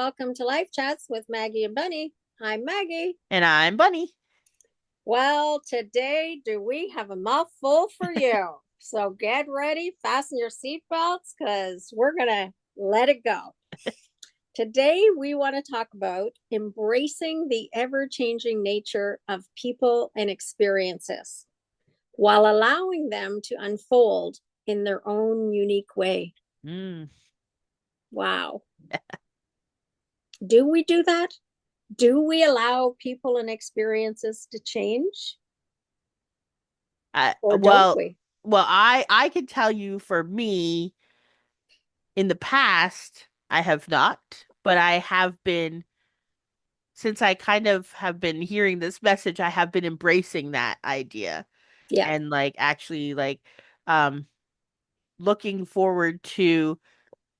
welcome to Life Chats with Maggie and Bunny. I'm Maggie. And I'm Bunny. Well, today do we have a mouthful for you? So get ready, fasten your seatbelts because we're going to let it go. Today, we want to talk about embracing the ever changing nature of people and experiences while allowing them to unfold in their own unique way. Mm. Wow. Do we do that? Do we allow people and experiences to change I, or don't well, we? I can tell you for me, in the past, I have not, but I have been, since I kind of have been hearing this message, I have been embracing that idea Yeah, and like actually um looking forward to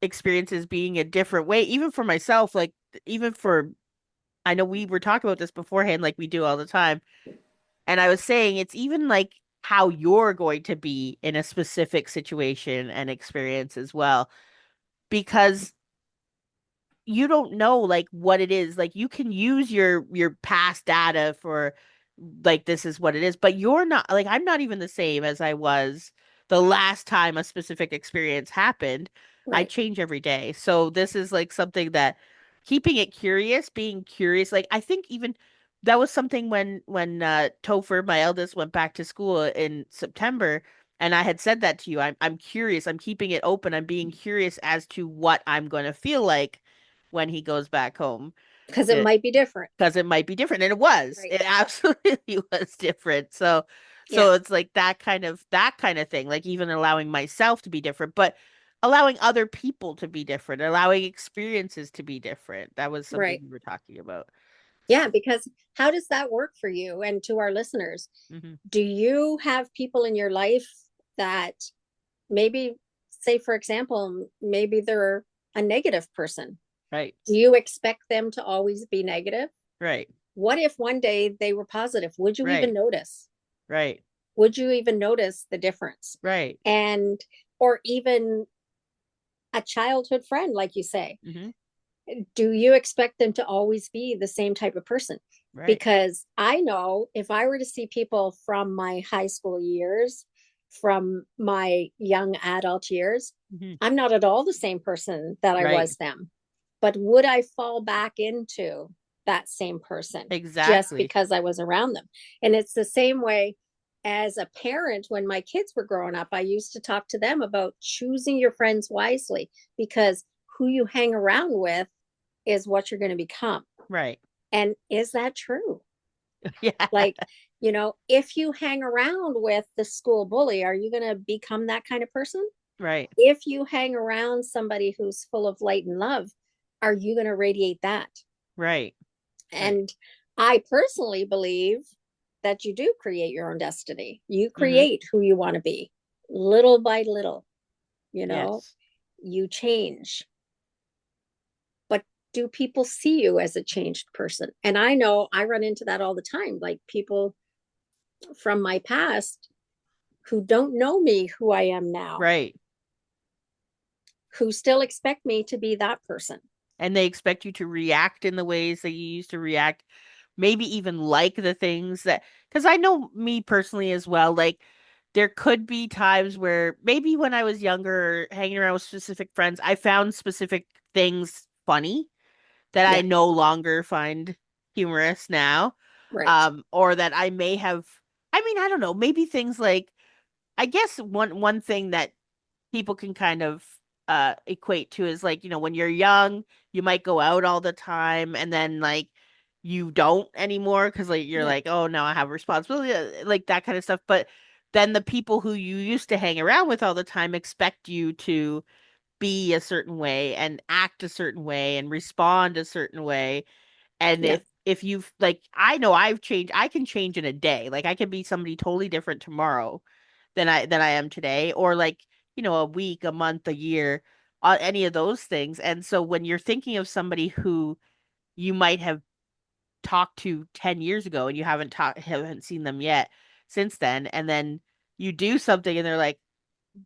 experiences being a different way, even for myself, like even for I know we were talking about this beforehand, like we do all the time. And I was saying it's even like how you're going to be in a specific situation and experience as well, because you don't know like what it is. Like you can use your past data for like this is what it is, but you're not like I'm not even the same as I was the last time a specific experience happened. I right. change every day. So this is like something that keeping it curious, being curious, like I think even that was something when Topher, my eldest, went back to school in September. And I had said that to you. I'm curious. I'm keeping it open. I'm being curious as to what I'm going to feel like when he goes back home Because it to might be different. because it might be different. And it was. Right. It absolutely was different. So Yeah. it's like that kind of thing, like even allowing myself to be different, but allowing other people to be different, allowing experiences to be different. That was something Right. we were talking about. Yeah. Because how does that work for you and to our listeners? Hmm. Do you have people in your life that maybe, say, for example, maybe they're a negative person? Right. Do you expect them to always be negative? Right. What if one day they were positive? Would you even Right. notice? Right. Would you even notice the difference? Right. And, or even a childhood friend, like you say, Hmm. do you expect them to always be the same type of person? Right. Because I know if I were to see people from my high school years, from my young adult years, Hmm. I'm not at all the same person that I Right. was then. But would I fall back into that same person just Exactly. because I was around them? And it's the same way as a parent when my kids were growing up. I used to talk to them about choosing your friends wisely because who you hang around with is what you're going to become. Right. And is that true? Yeah. Like, if you hang around with the school bully, are you going to become that kind of person? Right. If you hang around somebody who's full of light and love, are you going to radiate that? Right. Right. And I personally believe that you do create your own destiny. You Hmm. create who you want to be little by little, you know, Yes. you change. But do people see you as a changed person? And I know I run into that all the time. Like people from my past who don't know me who I am now, Right. who still expect me to be that person. And they expect you to react in the ways that you used to react, maybe even like the things that, because I know me personally as well, like there could be times where maybe when I was younger, hanging around with specific friends, I found specific things funny that I Yeah, no longer find humorous now. right. Or that I may have, I mean, I don't know, maybe things like, I guess one thing that people can kind of equate to is like, when you're young, you might go out all the time and then like you don't anymore because like you're Yeah, like, oh, now I have a responsibility, like that kind of stuff. But then the people who you used to hang around with all the time expect you to be a certain way and act a certain way and respond a certain way. And yeah, if you've like, I know I've changed, I can change in a day. Like I can be somebody totally different tomorrow than I am today, or like, a week, a month, a year, any of those things. And so when you're thinking of somebody who you might have talked to 10 years ago and you haven't seen them yet since then, and then you do something and they're like,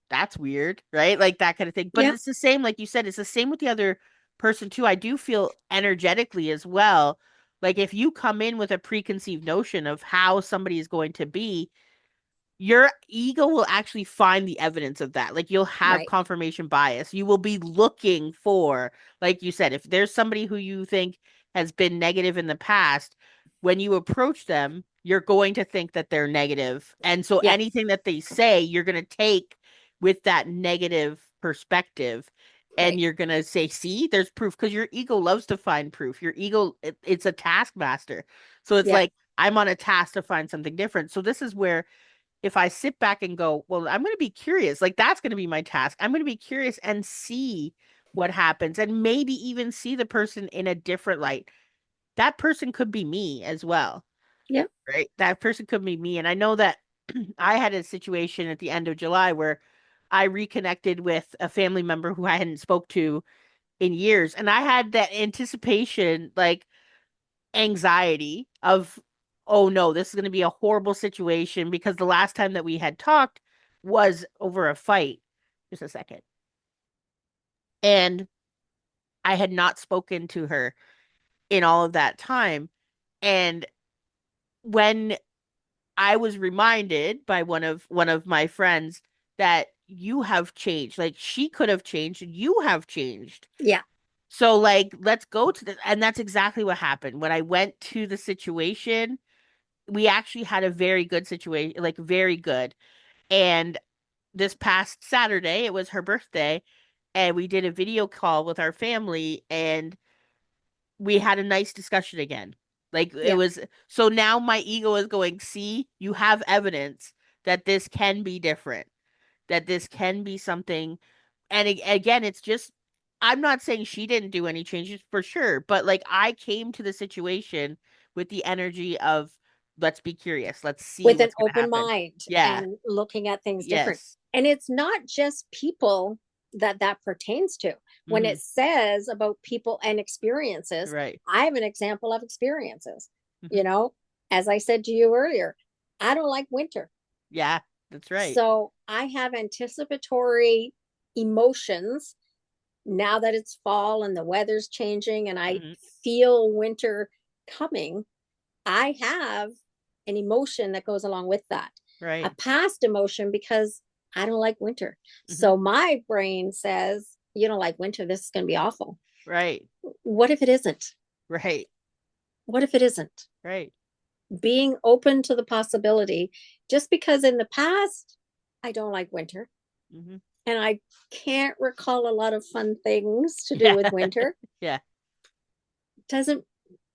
that's weird, right? Like that kind of thing. But yeah, it's the same, like you said, it's the same with the other person too, I do feel energetically as well. Like if you come in with a preconceived notion of how somebody is going to be, your ego will actually find the evidence of that. Like you'll have Right. confirmation bias. You will be looking for, like you said, if there's somebody who you think has been negative in the past, when you approach them, you're going to think that they're negative. And so Yeah. anything that they say, you're going to take with that negative perspective. And Right. you're going to say, see, there's proof because your ego loves to find proof. Your ego, it's a taskmaster. So it's Yeah. like, I'm on a task to find something different. So this is where if I sit back and go, well, I'm going to be curious, like that's going to be my task. I'm going to be curious and see what happens and maybe even see the person in a different light. That person could be me as well, Yeah. right? That person could be me. And I know that I had a situation at the end of July where I reconnected with a family member who I hadn't spoke to in years. And I had that anticipation, like, anxiety of, oh no, this is going to be a horrible situation because the last time that we had talked was over a fight. Just a second. And I had not spoken to her in all of that time. And when I was reminded by one of my friends that you have changed, like she could have changed, you have changed. Yeah. So like let's go to the and that's exactly what happened. When I went to the situation, we actually had a very good situation, like very good. And this past Saturday, it was her birthday, and we did a video call with our family, and we had a nice discussion again. Like it Yeah. was, so now my ego is going, see, you have evidence that this can be different, that this can be something. And again, it's just, I'm not saying she didn't do any changes for sure, but like I came to the situation with the energy of, let's be curious, let's see With an what's going to open happen. mind Yeah. and looking at things different. Yes. And it's not just people that pertains to. When Hmm. it says about people and experiences, Right. I have an example of experiences. Hmm. You know, as I said to you earlier, I don't like winter. Yeah, that's right. So I have anticipatory emotions now that it's fall and the weather's changing and I Hmm. feel winter coming. I have an emotion that goes along with that, a Right. past emotion because I don't like winter. Hmm. So my brain says, you don't like winter, this is going to be awful. Right. What if it isn't? Right. What if it isn't? Right. Being open to the possibility, just because in the past, I don't like winter Hmm. and I can't recall a lot of fun things to do Yeah. with winter, Yeah. doesn't,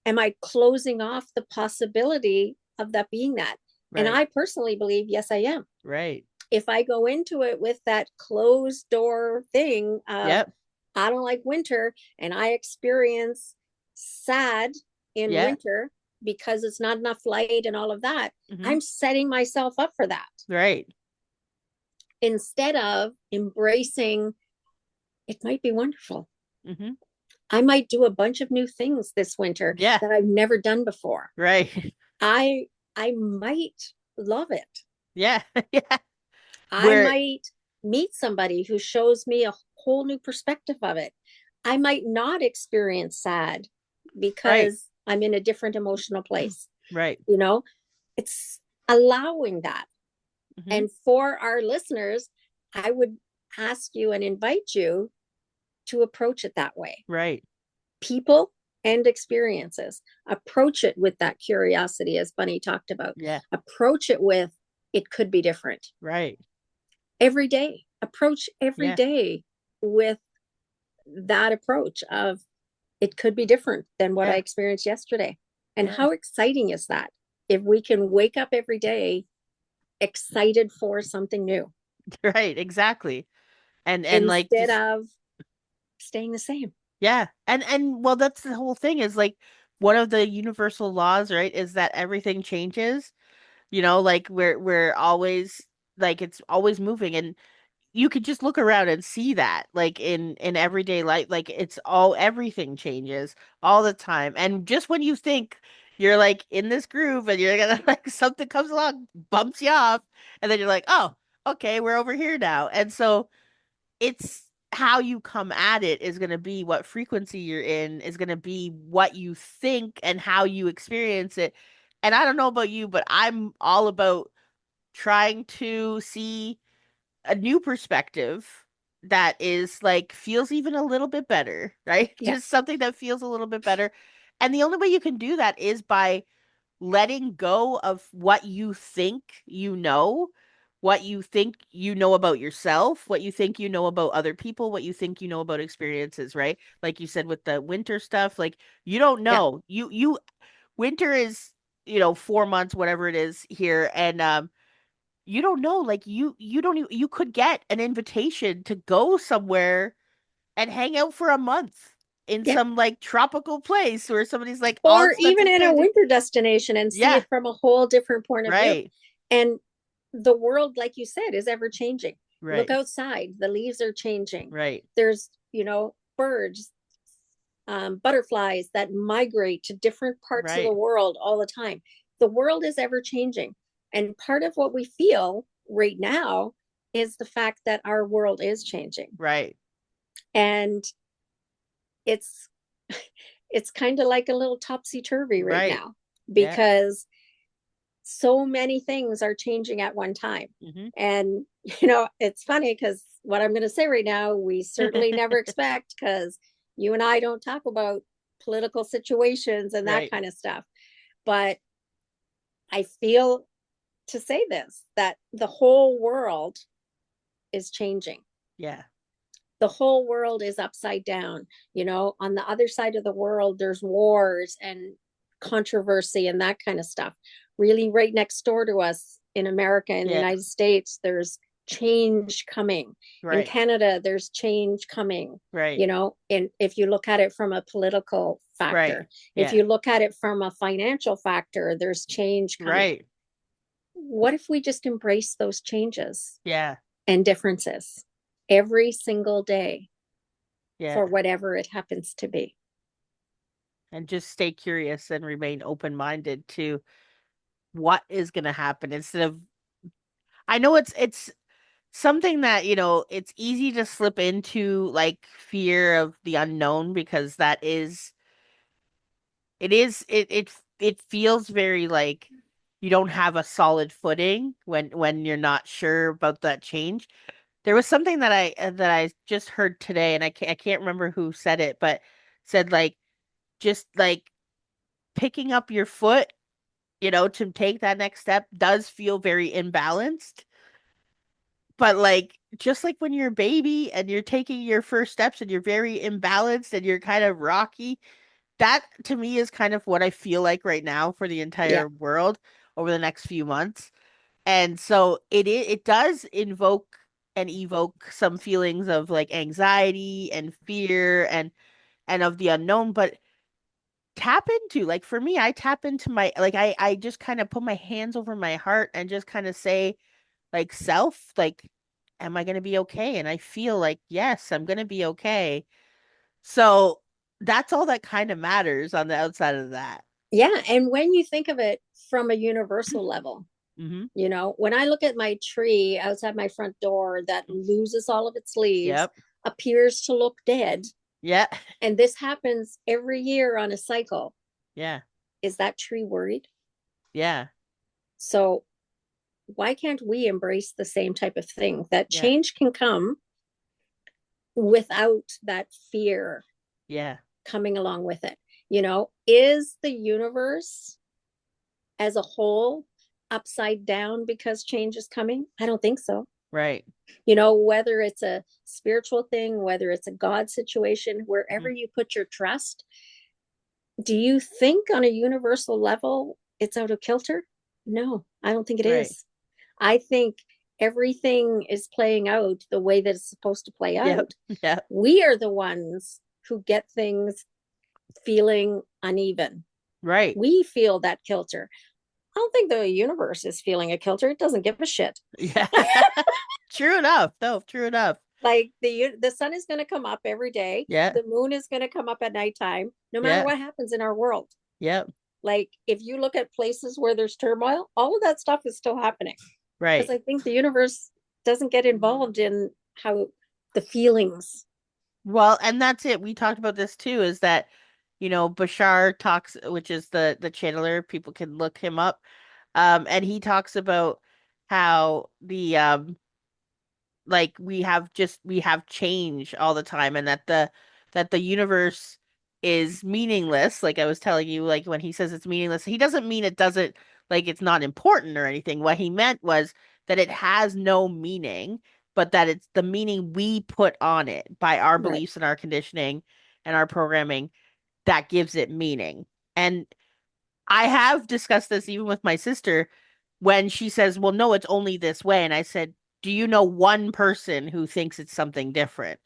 am I closing off the possibility of that being that? And Right. I personally believe, yes, I am. Right. If I go into it with that closed door thing of, Yep. I don't like winter and I experience sad in Yeah. winter because it's not enough light and all of that, Hmm. I'm setting myself up for that Right. instead of embracing it might be wonderful. Hmm. I might do a bunch of new things this winter Yeah. that I've never done before. Right. I I might love it. Yeah. Yeah. I Where, might meet somebody who shows me a whole new perspective of it. I might not experience sad right. because I'm in a different emotional place. Right. You know, it's allowing that. Hmm. And for our listeners, I would ask you and invite you to approach it that way. Right. People and experiences. Approach it with that curiosity, as Bunny talked about. Yeah. Approach it with, it could be different Right. every day. Approach every Yeah. day with that approach of, it could be different than what I Yeah. experienced yesterday. And Yeah. how exciting is that? If we can wake up every day excited for something new Right. Exactly. And like instead just, of staying the same. yeah. And well, that's the whole thing is like one of the universal laws, right, is that everything changes. Like we're always, like it's always moving, and you could just look around and see that like in everyday life, like it's all, everything changes all the time. And just when you think you're like in this groove and you're gonna like something comes along, bumps you off, and then you're like, oh, okay, we're over here now. And so it's how you come at it is going to be what frequency you're in, is going to be what you think and how you experience it. And I don't know about you, but I'm all about trying to see a new perspective that is like feels even a little bit better, right? Yeah. Just something that feels a little bit better. And the only way you can do that is by letting go of what you think you know, what you think you know about yourself, what you think you know about other people, what you think you know about experiences, right? Like you said with the winter stuff, like you don't Yeah. know. Winter is, 4 months, whatever it is here, and you don't know. Like you don't you could get an invitation to go somewhere and hang out for a month in Yeah. some like tropical place where somebody's like all Or even expenses in a paid. winter destination and see Yeah, it from a whole different point of view. right, And the world, like you said, is ever changing. Look right, outside, the leaves are changing. right, There's, birds, butterflies that migrate to different parts of the right, world all the time. The world is ever changing. And part of what we feel right now is the fact that our world is changing. right. And it's it's kind of like a little topsy-turvy right Right. now Yeah. because so many things are changing at one time. Hmm. And, it's funny because what I'm going to say right now, we certainly never expect because you and I don't talk about political situations and that Right. kind of stuff. But I feel to say this that the whole world is changing. Yeah. The whole world is upside down. On the other side of the world, there's wars and controversy and that kind of stuff. Really, right next door to us in America, in the Yeah. United States, there's change coming. In Right. Canada, there's change coming. Right. And if you look at it from a political Right. factor, if Yeah. you look at it from a financial factor, there's change coming. Right. What if we just embrace those changes Yeah. and differences every single day Yeah. for whatever it happens to be? And just stay curious and remain open-minded to what is going to happen instead of I know it's something that, it's easy to slip into like fear of the unknown because it feels very like you don't have a solid footing when you're not sure about that change. There was something that I just heard today, and I can't remember who said it, but said like just like picking up your foot, to take that next step does feel very imbalanced. But like just like when you're a baby and you're taking your first steps and you're very imbalanced and you're kind of rocky, that to me is kind of what I feel like right now for the Yeah. entire world over the next few months. And so it does invoke and evoke some feelings of like anxiety and fear and of the unknown, but tap into like for me, I tap into my like I just kind of put my hands over my heart and just kind of say like self, like am I going to be okay? And I feel like yes, I'm going to be okay. So that's all that kind of matters on the outside of that. Yeah. And when you think of it from a universal level, Hmm. when I look at my tree outside my front door that loses all of its leaves, Yep. appears to look dead, Yeah. and this happens every year on a cycle, Yeah. is that tree worried? Yeah. So why can't we embrace the same type of thing that Yeah. change can come without that fear Yeah. coming along with it? Is the universe as a whole upside down because change is coming? I don't think so. Right. Whether it's a spiritual thing, whether it's a God situation, wherever Mhm. you put your trust, do you think on a universal level it's out of kilter? No, I don't think it Right. is. I think everything is playing out the way that it's supposed to play Yep. out. Yep. We are the ones who get things feeling uneven. Right. We feel that kilter. I don't think the universe is feeling a kilter. It doesn't give a shit. Yeah. True enough. No, true enough. Like the sun is going to come up every day. Yeah. The moon is going to come up at nighttime, no matter Yeah. what happens in our world. Yep. Like if you look at places where there's turmoil, all of that stuff is still happening because Right. I think the universe doesn't get involved in how the feelings. Well, and that's it. We talked about this too, is that, Bashar talks, which is the channeler, people can look him up. And he talks about how the like we have change all the time, and that the universe is meaningless. Like I was telling you, like when he says it's meaningless, he doesn't mean it doesn't, like it's not important or anything. What he meant was that it has no meaning, but that it's the meaning we put on it by our Right. beliefs and our conditioning and our programming that gives it meaning. And I have discussed this even with my sister when she says, "Well, no, it's only this way." And I said, "Do you know one person who thinks it's something different?"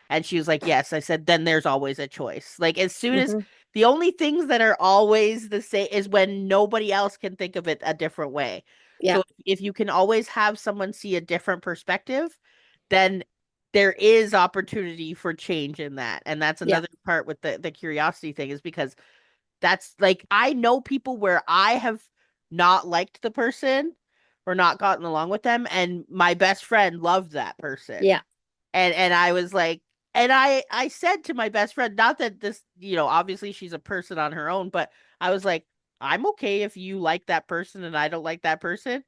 And she was like, "Yes." I said, "Then there's always a choice." Like, as soon as Hmm. the only things that are always the same is when nobody else can think of it a different way. Yeah. So if you can always have someone see a different perspective, then there is opportunity for change in that. And that's Yeah. another part with the curiosity thing, is because that's like I know people where I have not liked the person or not gotten along with them, and my best friend loved that person. Yeah. And I was like, and I said to my best friend, not that this, obviously she's a person on her own, but I was like, I'm okay if you like that person and I don't like that person.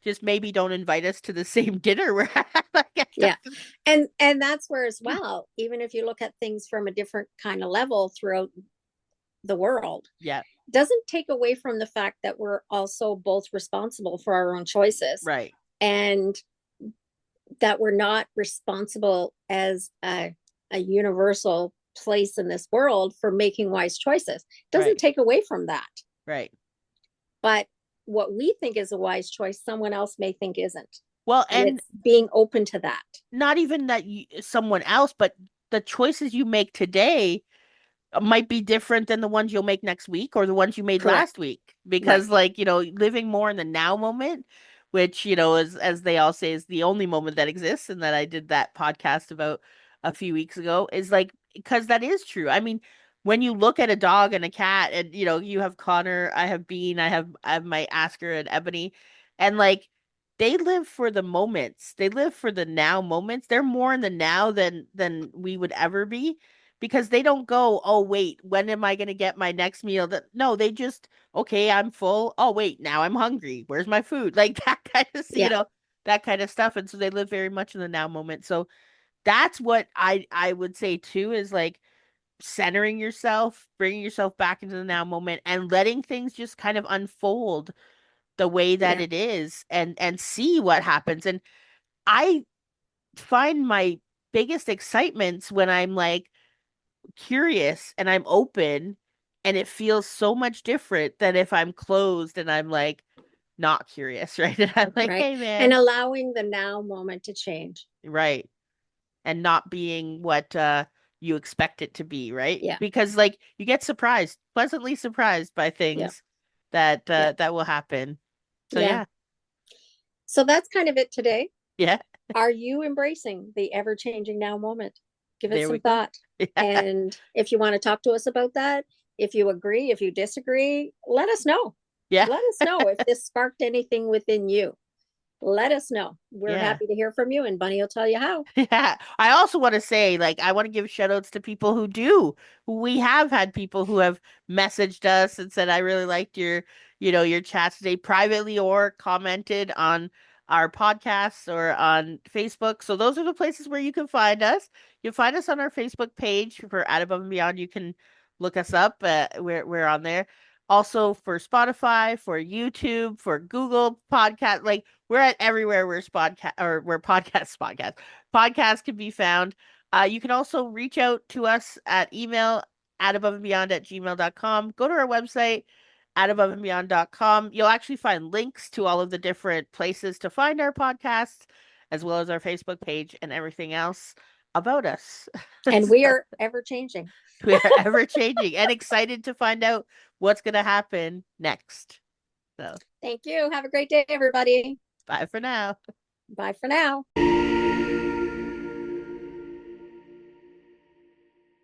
Just maybe don't invite us to the same dinner where like, Yeah. And that's where as well, even if you look at things from a different kind of level throughout the world, yeah, doesn't take away from the fact that we're also both responsible for our own choices, right, and that we're not responsible as a universal place in this world for making wise choices. Doesn't right, take away from that. right. But what we think is a wise choice, someone else may think isn't. Well, And and it's being open to that. not even that someone else, but the choices you make today might be different than the ones you'll make next week or the ones you made Correct. last week, Right. because like living more in the now moment, which is, as they all say, is the only moment that exists, and that I did that podcast about a few weeks ago, is like, because that is true. I mean, when you look at a dog and a cat, and you have Connor, I have Bean, I have my Asker and Ebony, and like they live for the moments, they live for the now moments, they're more in the now than we would ever be, because they don't go, "Oh, wait, when am I going to get my next meal?" No, they just, "Okay, I'm full. Oh, wait, now I'm hungry. Where's my food?" Like that kind of, Yeah. that kind of stuff. And so they live very much in the now moment. So that's what I would say too, is like centering yourself, bringing yourself back into the now moment, and letting things just kind of unfold the way that Yeah. it is, and see what happens. And I find my biggest excitements when I'm like curious and I'm open, and it feels so much different than if I'm closed and I'm like not curious, right? And I'm like, Right. "Hey And man," allowing the now moment to change. right? And not being what you expect it to be, right? Yeah. Because like you get surprised, pleasantly surprised by Yeah. things that Yeah. that will happen. So Yeah. yeah. So that's kind of it today. Yeah, Are you embracing the ever changing now moment? Give it there we some go. thought. Yeah. And if you want to talk to us about that, if you agree, if you disagree, let us know. Yeah. Let us know if this sparked anything within you. Let us know. We're Yeah. happy to hear from you, and Bunny will tell you how. Yeah. I also want to say, like, I want to give shout outs to people who do. We have had people who have messaged us and said, "I really liked your chats today," privately or commented on our podcasts or on Facebook. So those are the places where you can find us. You'll find us on our Facebook page for At Above and Beyond. You can look us up. We're on there. Also for Spotify, for YouTube, for Google Podcast, like we're at everywhere where podcast or where podcasts can be found. You can also reach out to us at email at aboveandbeyond@gmail.com. Go to our website at aboveandbeyond.com. You'll actually find links to all of the different places to find our podcasts, as well as our Facebook page and everything else about us. And we So are ever changing. we are ever changing and excited to find out what's going to happen next. So Thank you. Have a great day, everybody. bye for now. Bye for now.